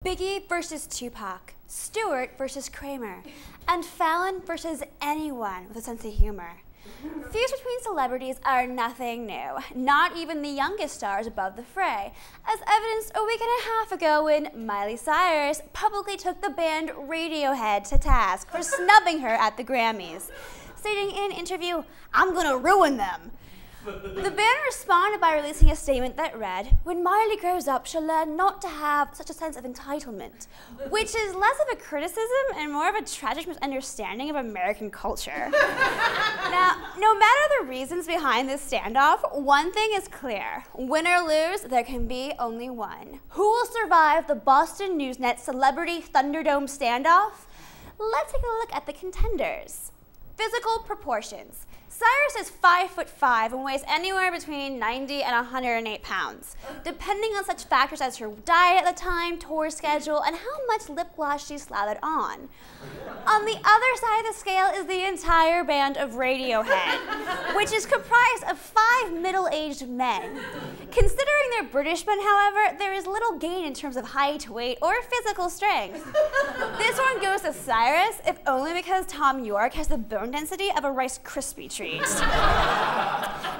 Biggie versus Tupac, Stewart versus Kramer, and Fallon versus anyone with a sense of humor. Feuds between celebrities are nothing new, not even the youngest stars above the fray, as evidenced a week and a half ago when Miley Cyrus publicly took the band Radiohead to task for snubbing her at the Grammys, stating in an interview, "I'm gonna ruin them." The band responded by releasing a statement that read, "When Miley grows up, she'll learn not to have such a sense of entitlement," which is less of a criticism and more of a tragic misunderstanding of American culture. Now, no matter the reasons behind this standoff, one thing is clear. Win or lose, there can be only one. Who will survive the Boston Newsnet Celebrity Thunderdome standoff? Let's take a look at the contenders. Physical proportions. Cyrus is 5'5" and weighs anywhere between 90 and 108 pounds, depending on such factors as her diet at the time, tour schedule, and how much lip gloss she slathered on. On the other side of the scale is the entire band of Radiohead, which is comprised of 5 middle-aged men. Considering they're British men, however, there is little gain in terms of height, weight, or physical strength. This one goes to Cyrus, if only because Tom York has the bone density of a Rice Krispie treat.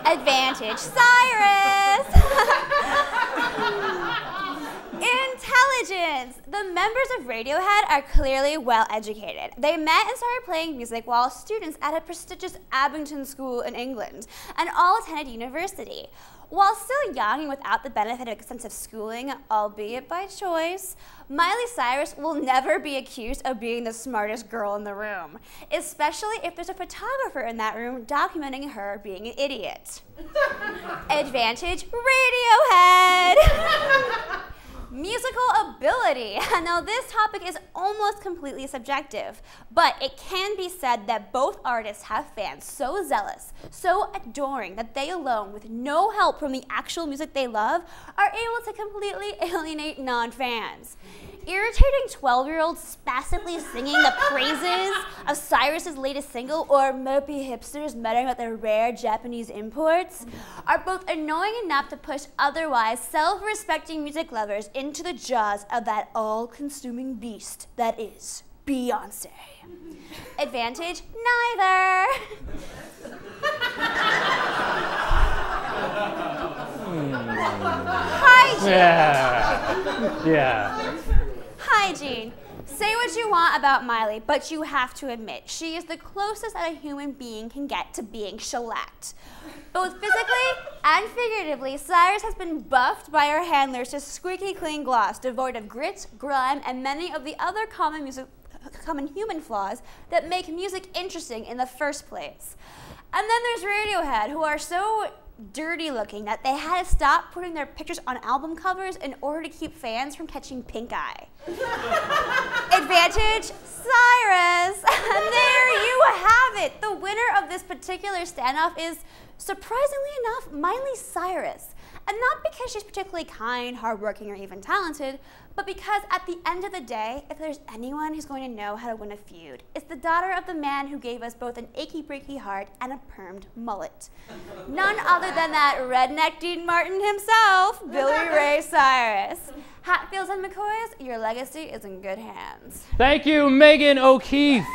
Advantage, Cyrus! Intelligence! The members of Radiohead are clearly well educated. They met and started playing music while students at a prestigious Abington school in England, and all attended university. While still young and without the benefit of extensive schooling, albeit by choice, Miley Cyrus will never be accused of being the smartest girl in the room, especially if there's a photographer in that room documenting her being an idiot. Advantage, Radiohead! Musical ability. Now, this topic is almost completely subjective, but it can be said that both artists have fans so zealous, so adoring, that they alone, with no help from the actual music they love, are able to completely alienate non-fans. Irritating 12-year-olds spastically singing the praises of Cyrus's latest single, or mopey hipsters muttering about their rare Japanese imports, are both annoying enough to push otherwise self-respecting music lovers into the jaws of that all-consuming beast that is Beyonce. Advantage, neither. Hygiene. Yeah. Hygiene. Say what you want about Miley, but you have to admit, she is the closest that a human being can get to being shellacked. Both physically and figuratively, Cyrus has been buffed by her handlers to squeaky clean gloss, devoid of grit, grime, and many of the other common human flaws that make music interesting in the first place. And then there's Radiohead, who are so dirty looking that they had to stop putting their pictures on album covers in order to keep fans from catching pink eye. Advantage, Cyrus. And there you have it. The winner of this particular standoff is, surprisingly enough, Miley Cyrus. And not because she's particularly kind, hardworking, or even talented, but because at the end of the day, if there's anyone who's going to know how to win a feud, it's the daughter of the man who gave us both an achy-breaky heart and a permed mullet. None other than that redneck Dean Martin himself, Billy Ray Cyrus. Hatfields and McCoys, your legacy is in good hands. Thank you, Meghan O'Keefe.